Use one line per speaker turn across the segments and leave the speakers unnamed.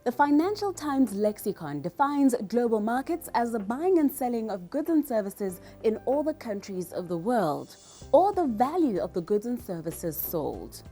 The Financial Times lexicon defines global markets as the buying and selling of goods and services in all the countries of the world, or the value of the goods and services sold.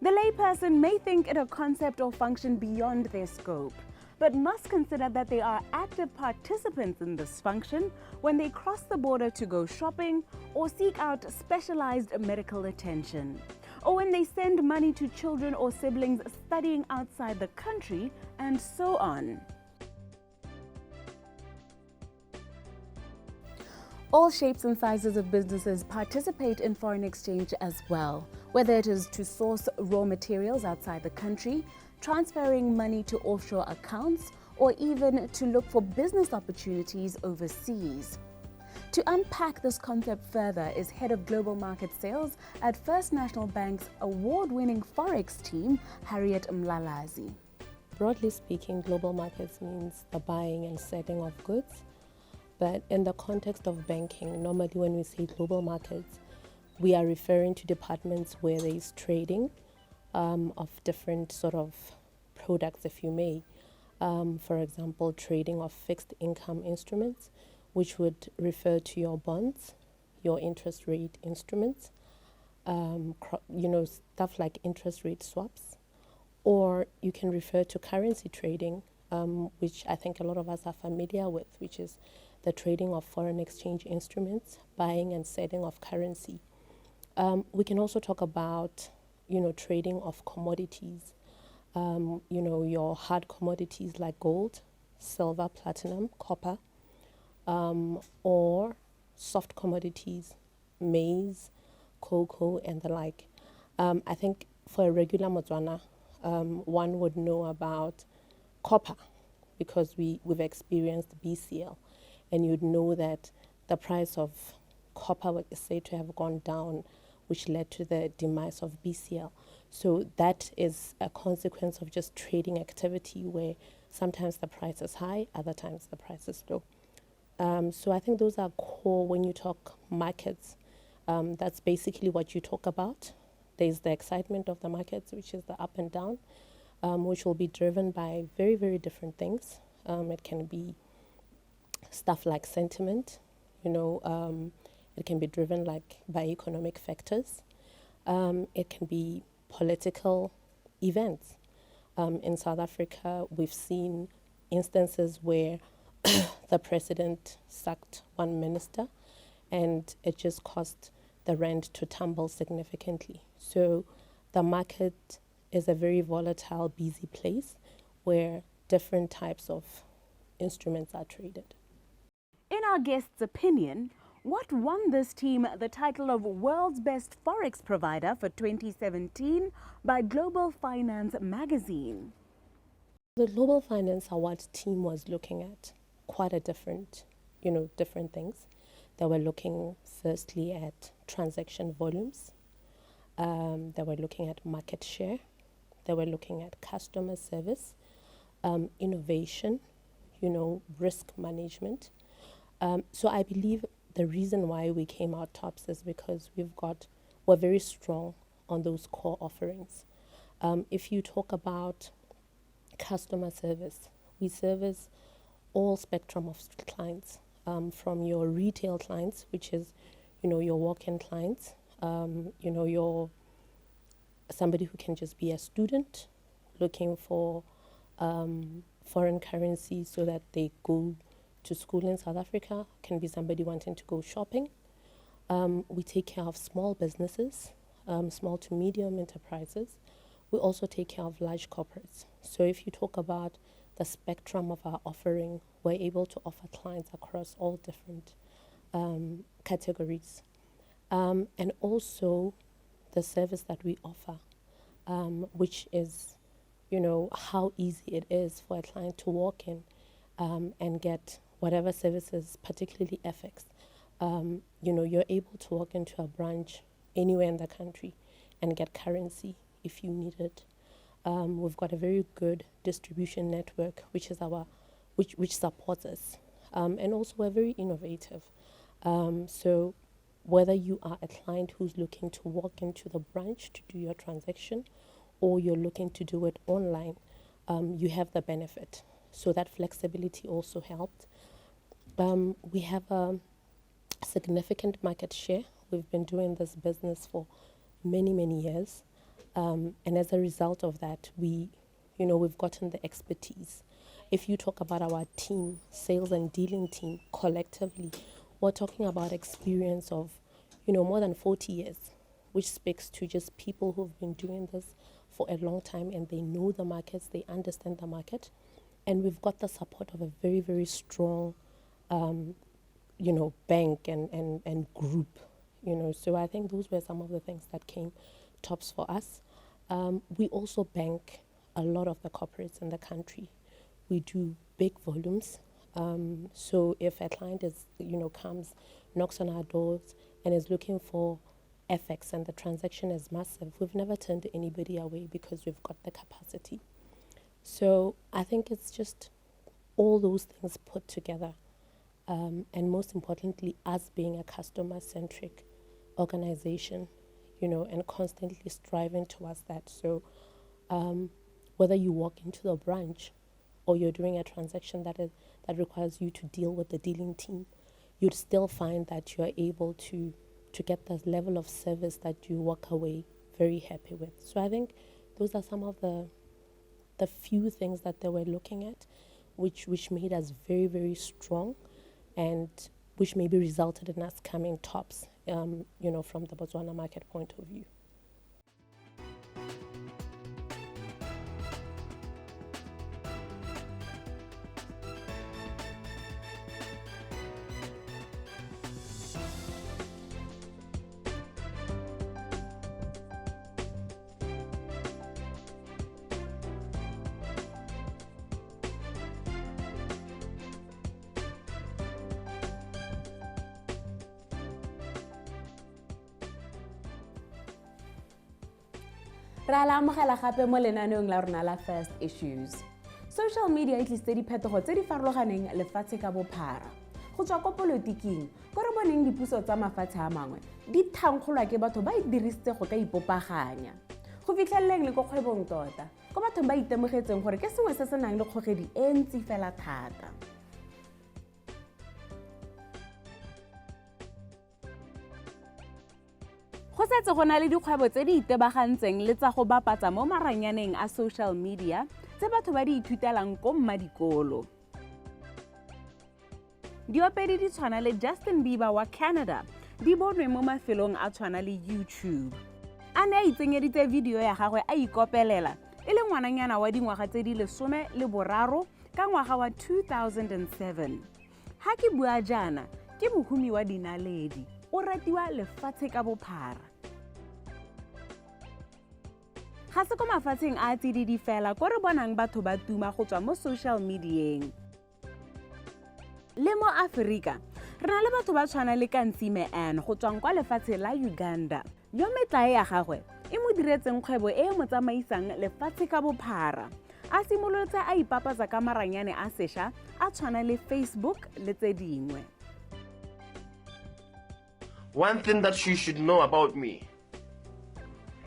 The layperson may think it a concept or function beyond their scope, but must consider that they are active participants in this function when they cross the border to go shopping or seek out specialized medical attention, or when they send money to children or siblings studying outside the country, and so on. All shapes and sizes of businesses participate in foreign exchange as well, whether it is to source raw materials outside the country, transferring money to offshore accounts, or even to look for business opportunities overseas. To unpack this concept further is Head of Global Market Sales at First National Bank's award-winning Forex team, Harriet Mlalazi.
Broadly speaking, global markets means the buying and selling of goods. But in the context of banking, normally when we say global markets, we are referring to departments where there is trading of different sort of products, if you may. For example, trading of fixed income instruments, which would refer to your bonds, your interest rate instruments, stuff like interest rate swaps. Or you can refer to currency trading, which I think a lot of us are familiar with, which is the trading of foreign exchange instruments, buying and selling of currency. We can also talk about, trading of commodities, your hard commodities like gold, silver, platinum, copper, or soft commodities, maize, cocoa, and the like. I think for a regular Motswana, one would know about copper because we've experienced BCL, and you'd know that the price of copper is said to have gone down, which led to the demise of BCL. So that is a consequence of just trading activity where sometimes the price is high, other times the price is low. So I think those are core when you talk markets. That's basically what you talk about. There's the excitement of the markets, which is the up and down, which will be driven by very, very different things. It can be stuff like sentiment, it can be driven by economic factors. It can be political events. In South Africa, we've seen instances where the president sacked one minister and it just caused the rand to tumble significantly. So the market is a very volatile, busy place where different types of instruments are traded.
In our guest's opinion, what won this team the title of World's Best Forex Provider for 2017 by Global Finance magazine?
The Global Finance Award team was looking at quite a different things. They were looking firstly at transaction volumes. They were looking at market share. They were looking at customer service, innovation, risk management. So I believe the reason why we came out tops is because we're very strong on those core offerings. If you talk about customer service, we service all spectrum of clients, from your retail clients, which is, your walk-in clients, your somebody who can just be a student looking for foreign currency so that they go to school in South Africa, can be somebody wanting to go shopping. We take care of small businesses, small to medium enterprises. We also take care of large corporates. So if you talk about the spectrum of our offering, we're able to offer clients across all different categories. And also the service that we offer, which is, how easy it is for a client to walk in and get whatever services, particularly FX. You're able to walk into a branch anywhere in the country and get currency if you need it. We've got a very good distribution network, which supports us. And also we're very innovative. So whether you are a client who's looking to walk into the branch to do your transaction or you're looking to do it online, you have the benefit. So that flexibility also helped. We have a significant market share. We've been doing this business for many, many years. And as a result of that, we've gotten the expertise. If you talk about our team, sales and dealing team, collectively, we're talking about experience of, more than 40 years, which speaks to just people who've been doing this for a long time and they know the markets, they understand the market. And we've got the support of a very, very strong, bank and group, So I think those were some of the things that came tops for us. We also bank a lot of the corporates in the country. We do big volumes. So if a client comes, knocks on our doors and is looking for FX and the transaction is massive, we've never turned anybody away because we've got the capacity. So I think it's just all those things put together. And most importantly, us being a customer-centric organization, and constantly striving towards that. So whether you walk into the branch or you're doing a transaction that requires you to deal with the dealing team, you'd still find that you're able to get the level of service that you walk away very happy with. So I think those are some of the few things that they were looking at, which made us very, very strong, and which maybe resulted in us coming tops, from the Botswana market point of view.
Ra la amogela gape mo lenaneong la rona la First Issues. Social media e tlisitse diphetogo tse di farologaneng lefatshe ka bophara. Go tswa ko polotiking, ko re boneng dipuso tsa mafatshe a mangwe di thankgolwa ke batho ba e dirisitse go ka ipopaganya. Go fitlheleleng le ko kgwebong tota, ko bathong ba itemogetseng gore ke sengwe se se nang le kgogedi e ntsi fela thata. Go setse go na le dikgwebo tse di itebagantseng le tsa go bapatsa mo maranyaneng a social media tse batho ba di ithutelang ko mmadikolo. Diopedi di tshwana le Justin Bieber wa Canada di bonwe mo mafelong a tshwana le YouTube. A ne a itsenyeditse video ya gagwe a ikopelela e le ngwananyana wa dingwaga tse di 13 ka ngwaga wa 2007. Ha ke bua jana ke mohumi wa dinaledi, o ratiwa lefatshe ka bophara. Ga se ko mafatsheng a tsididi fela ko re bonang batho ba tuma go tswa mo social mediaeng. Le mo Afrika, re na le batho ba tshwana le Kansime Ann go tswang kwa lefatshe la Uganda. Yo metlae ya gagwe e mo diretseng kgwebo e mo tsamaisang lefatshe ka bophara. A simolotse a ipapatsa ka maranyane a sesha a tshwana le Facebook le tse dingwe.
One thing that you should know about me.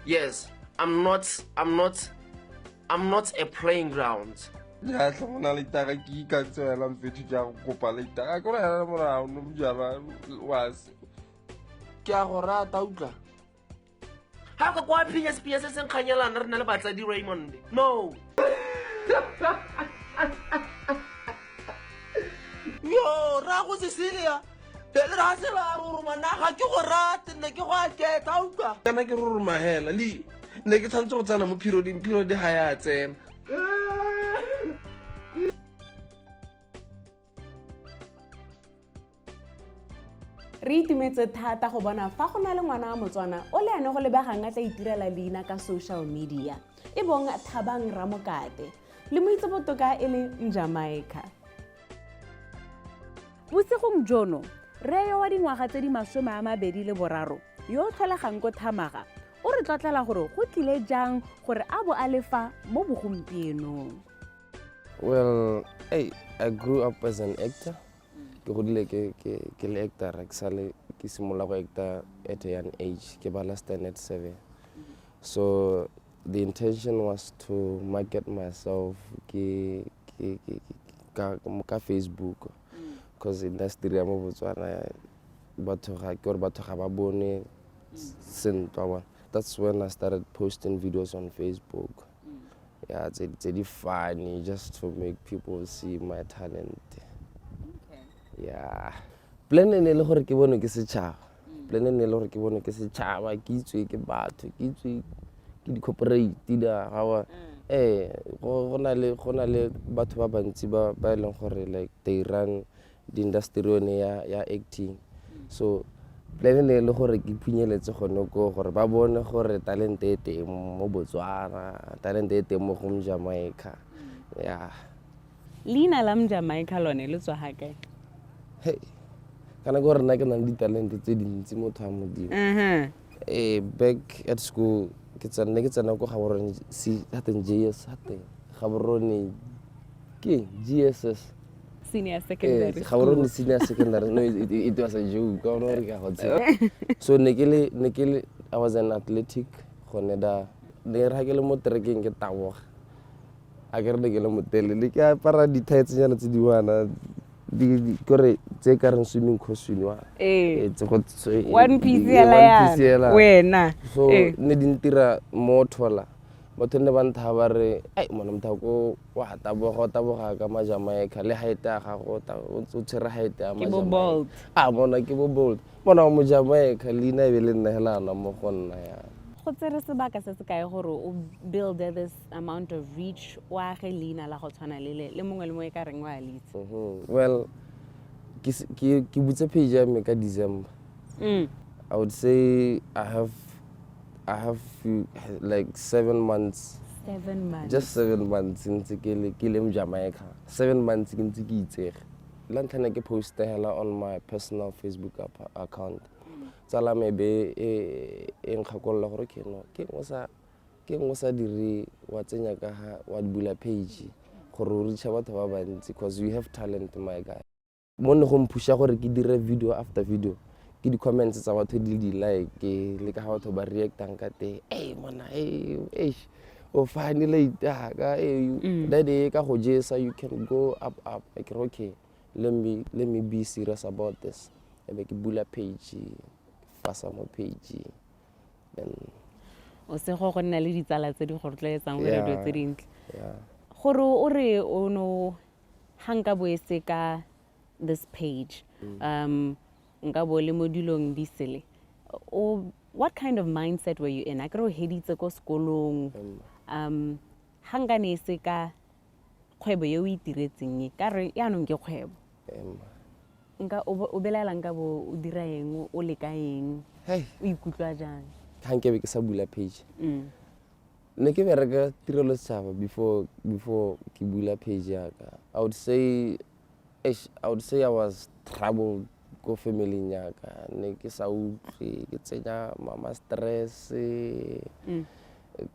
Yes, I'm not a playing ground.
Ya tlhomona le taga ke ka tsela mfethu ja go kopa le taga go rena mora no mjaba was
Ke a go rata utla. Ha ka kwa PS se nkganyelana re na le batla di Raymond. No. Yo, ra go se silia. Le ra se la ruruma na ga ke go rata nne ke go a keta utla.
kana ke ruruma hela le ne ke tshantse go tsana mo period ha ya tsena.
Re itumetse thata go bona fa go na le ngwana wa Motswana o le ene go lebegang a tla itirela leina ka social media. E bong Thabang Ramokate le mo itse botoka e le Mjamaica. Bosigong jono, re yo wa dingwaga tse di 23 yo tlholegang ko Thamaga o re tlotlela gore go tlile jang gore a bo a lefa mo bogompienong.
Well, I grew up as an actor. Ke godile ke le actor ke sale simolla go acta at a young age ke bala standard 7. So the intention was to market myself ka Facebook because industry ya mo Botswana batho ga ba bone sentle. That's when I started posting videos on Facebook. Yeah, it's funny just to make people see my talent. Yeah. Plan e ne le gore ke bone ke setšhaba. Plan e ne le gore ke bone ke setšhaba, ke itswe ke batho, ke itswe ke di-corporate da gawa. Go na le batho ba bantsi ba e leng gore like they run the industry ya acting. So plan e ne le gore ke phunyeletse gone ko gore ba bone gore talent e teng mo Botswana, talent e teng mo go Mjamaica. Yeah.
Leina la Mjamaica lone le tswa ha kae?
Hey, kana go re nna ke nang di talent tse dintsi motho a modimo. Back at school ke tsana go ga borone JS hate ga borone ke GSS
Senior secondary
ga borone senior secondary. No, it was a joke. Ka no re ka go tsena. So I was an athletic gone da ne ra ke le mo trekking ke taboga a ke re ke le motele le ke apara di tights nyana tse di wana di kore tse ka reng swimming costume wa
one piece ya wena
so ne di ntira mo thola batho ne ba ntha ba re ai mona mthako wa taboga ka Mjamaica le height ya gago o tshera height ya Mjamaica mona ke bo bold mona mo Mjamaica Leina e be le nna helana mo go nna ya
go tsere sebaka se se kae gore o build this amount of reach wa ge Leina la go tshwana le mongwe le mongwe ka reng wa litse.
Well ke butse page ya me ka December. I would say I have like 7 months.
7 months.
Just 7 months since ke le Mjamaica. 7 months ke ntse ke itsege. La ntlha ke posta hela on my personal Facebook account. Tsala me be e nkgakolla gore ke ngo sa dire wa tsenya ka wa bula page gore o reach batho ba bantsi because we have talent my guy. Mo ne go mpusha gore ke dire video after video. Ke di comments tsa batho di like le ka batho ba reactang ka te mona o fine later ka that day ka go jesa you can go up like okay let me be serious about this e be ke bula page fasa mo page then
o se go nna le ditsala tse di go rotloetsang gore dio tse dintle gore o re o no hanga boese ka this page nka bo le modulong di sele what kind of mindset were you in? Akere o heditse ko sekolong hanga ne se ka kgwebo ye o itiretseng ka re yaanong ke kgwebo nka o belela nka bo o dira eng o le ka eng o ikutlwa jang
ha nke be ke sa bula page ne ke bereka tirelo setšhaba before ke bula page yaka I would say I was troubled ko family yaka ne ke sa utlwe ke tsenya mama stress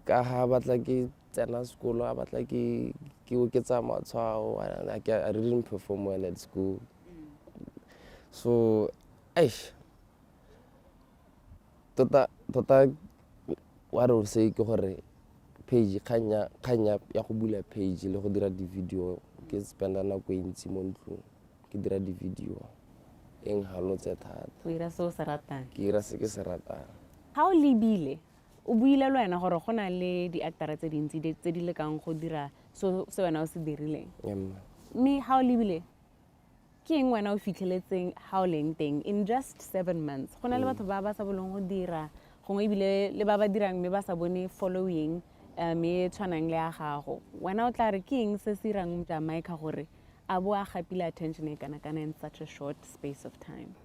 ka ha batla ke tsena sekolo a batla ke oketsa matshwao I didn't perform well at school. So tota wa re say ke gore page kanya ya go bula page le go dira di video ke spenda nako e ntsi mo ntlong ke dira di video eng halotse thata
o ira so se ratang
ke ira se ke se ratang
ha o lebile o buile le wena gore gona le di actors tse dintsi tse di lekang go dira so se wena o se dirileng me ha o lebile ke eng wena o fitlheletseng ha o leng teng in just 7 months gona le batho ba sa bolong go dira gongwe ibile le ba dirang me ba sa bone following me tshwanang le ya gago wena o tla re ke eng se se irang Mjamaica gore a bo a gapile attention e kana in such a short space of time?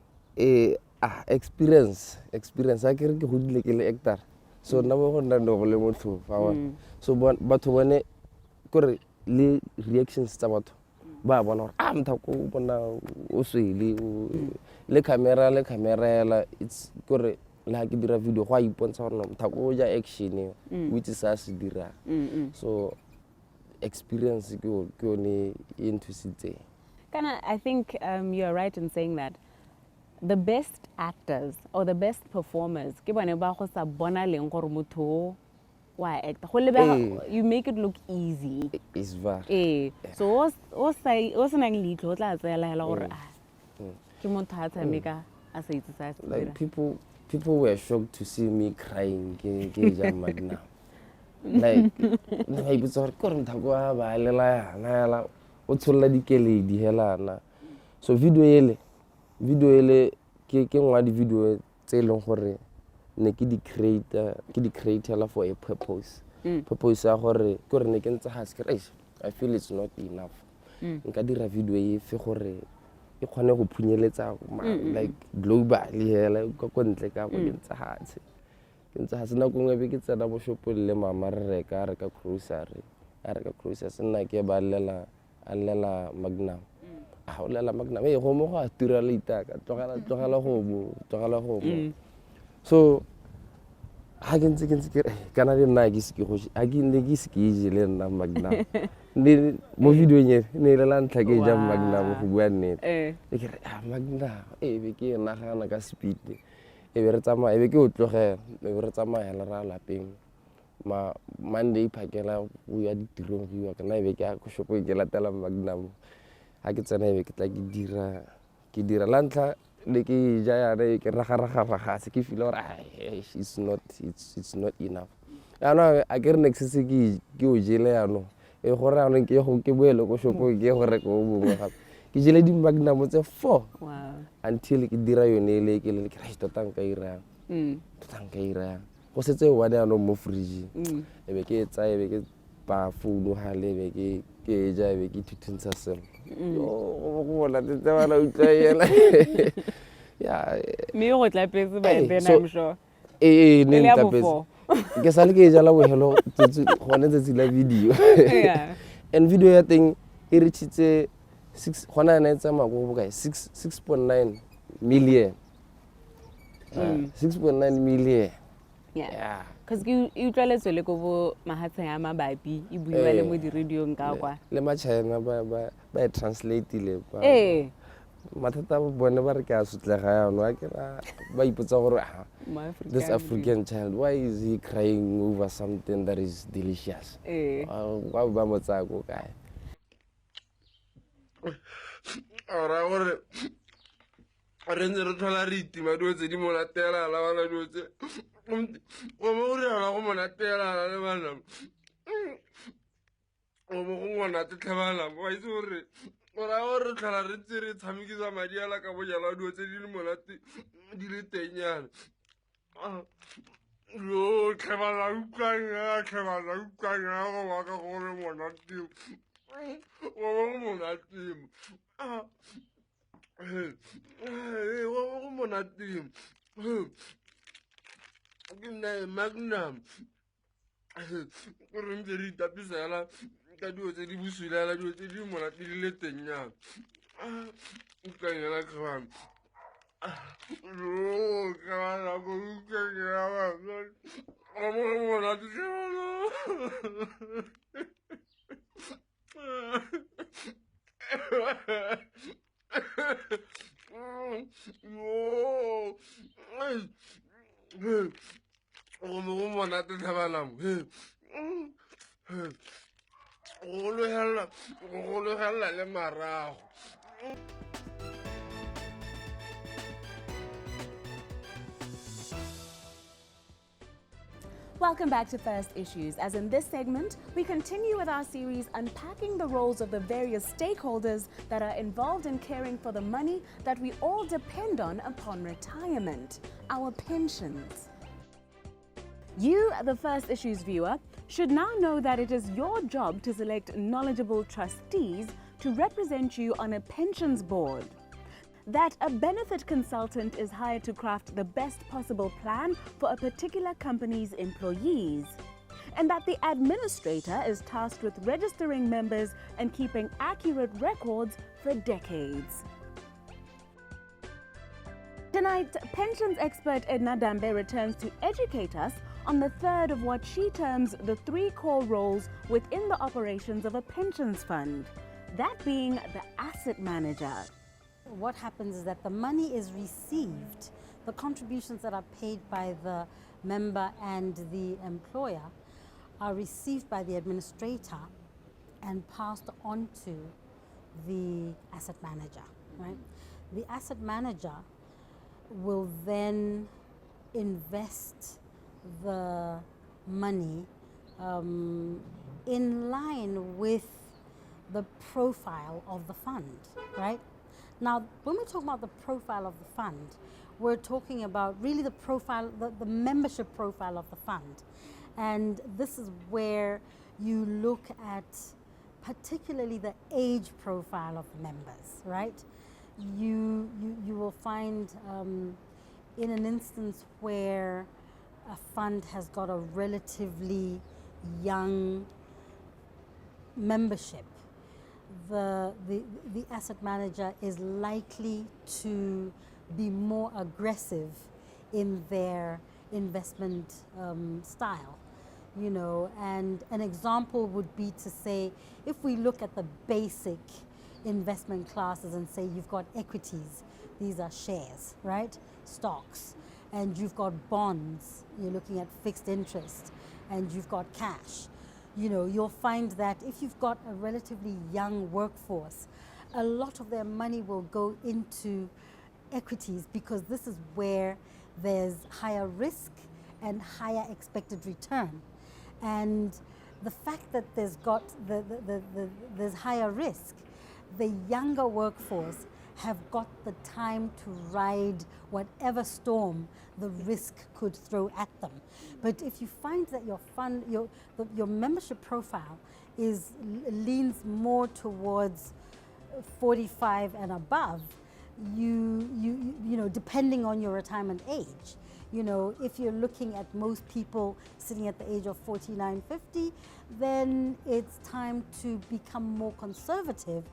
Experience a ke re ke godile ke le actor so nna mo go nna no go le motho fa so batho bone kore le reactions tsa batho ba bona gore mthako bona o swele le camera ela it's kore la ke dira video go a ipontsha gore mthako ja action which is as dira so experience ke yone e nthusitse
kana I think you're right in saying that the best actors or the best performers ke bone ba go sa bona leng gore motho wa act go lebega you make it look easy
is var
so o se nang leitlo o tla tsela hela gore ke motho a tshameka a sa itse sa
like people were shocked to see me crying ke jam magna like I was like gore nthako a ba lela yana o tsholla dikeledi helana so video ele ke ngwa di video tse leng gore ne ke di creator for a purpose purpose ya gore ke re ne ke ntse ha scratch I feel it's not enough nka dira video e fe gore e khone go phunyeletsa like globally hela go ntle ka go ntse ha tsena go ngwe ke tsena bo shop le mama re ka grocery nna ke ba lela magnum o lela magnum go mo go a tira le itaka tlogela go mo so ha ke ntse ke kana le nna ke se ke go ha ke ne ke se ke je le nna magnum ne mo video nye ne le la ntla ke ja magnum go bua nnete ke re magnum be ke nagana ka speed be re tsamaya be ke o tlogela be re tsamaya le ra lapeng Monday phakela go ya ditirong go ya kana be ke a go shopo ke latela magnum ha ke tsena be ke tla ke dira la ntla le ke ja ya re ke raga se ke feel gore it's not enough ana a ke re next se ke o jele yano e gore ana ke boele go shopo ke gore go bongwe gape ke jele di magnum tse 4 until ke dira yone le ke re totanka ira go setse wa dano mo fridge e be ke tsa e be ke ba founu ha le be ke ja be ke thutintsa sel go bona tse bana utlwaela ya
me go tla petse ba then I'm sure
ne ntapetse ke sale ke ja la bo hello gone tse la video and video ya teng e reachitse 6 gona na etsa mako go bokae 6.9 million 6.9 million
yeah cuz you tlweletse le go bo mahatsa ya mabapi e buiwa le mo di radio nka kwa
le ma China ba translate le ba mathata ba bone ba re ka sutlega yana a kera ba ipotsa gore this African child why is he crying over something that is delicious wa ba motsa go kae
ora gore re ntse re thola re itima dio tse di monatela la bana dio tse o mo re ala go monatela le bana o mo go ngwana te tlhabala wa itse gore ora gore tlhala re ntse re tshamekisa madi ala ka bojala dio tse di le monate di le tenyana yo tlhabala ukanya go ba ka gore monate o mo monate go monate ke nna magnum gore ntse re itapisela ka dio tse di busulela dio tse di monate di le tenyana ukanyela kgabana yo kgabana go ukanyela go mo monate go monate tlhabalang go logelela le marago.
Welcome back to First Issues. As in this segment, we continue with our series unpacking the roles of the various stakeholders that are involved in caring for the money that we all depend on upon retirement, our pensions. You, the First Issues viewer, should now know that it is your job to select knowledgeable trustees to represent you on a pensions board. That a benefit consultant is hired to craft the best possible plan for a particular company's employees, and that the administrator is tasked with registering members and keeping accurate records for decades. Tonight, pensions expert Edna Dambe returns to educate us on the third of what she terms the 3 core roles within the operations of a pensions fund, that being the asset manager.
what happens is that the money is received, the contributions that are paid by the member and the employer are received by the administrator and passed on to the asset manager, right? The asset manager will then invest the money in line with the profile of the fund, right? Now, when we talk about the profile of the fund, we're talking about really the profile, the membership profile of the fund. And this is where you look at particularly the age profile of the members, right? You will find in an instance where a fund has got a relatively young membership, the asset manager is likely to be more aggressive in their investment style. You know, and an example would be to say, if we look at the basic investment classes and say you've got equities, these are shares, right? Stocks, and you've got bonds, you're looking at fixed interest, and you've got cash. You know, you'll find that if you've got a relatively young workforce, a lot of their money will go into equities because this is where there's higher risk and higher expected return. And the fact that there's higher risk, the younger workforce have got the time to ride whatever storm the risk could throw at them. But if you find that your fund, your membership profile leans more towards 45 and above, you know, depending on your retirement age, you know, if you're looking at most people sitting at the age of 49, 50, then it's time to become more conservative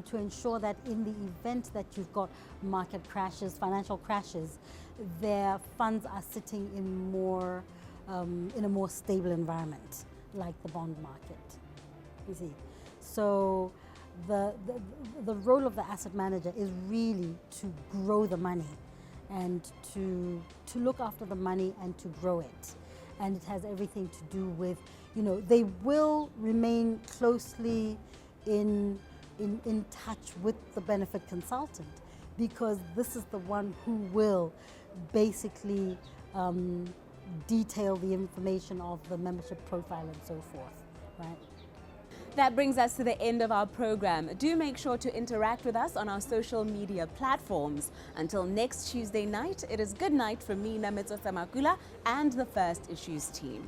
to ensure that in the event that you've got market crashes, financial crashes, their funds are sitting in more in a more stable environment, like the bond market. You see, so the role of the asset manager is really to grow the money and to look after the money and to grow it. And it has everything to do with, you know, they will remain closely in touch with the benefit consultant, because this is the one who will basically detail the information of the membership profile and so forth, right?
That brings us to the end of our program. Do make sure to interact with us on our social media platforms. Until next Tuesday night, it is good night from me, Namitso Samakula, and the First Issues team.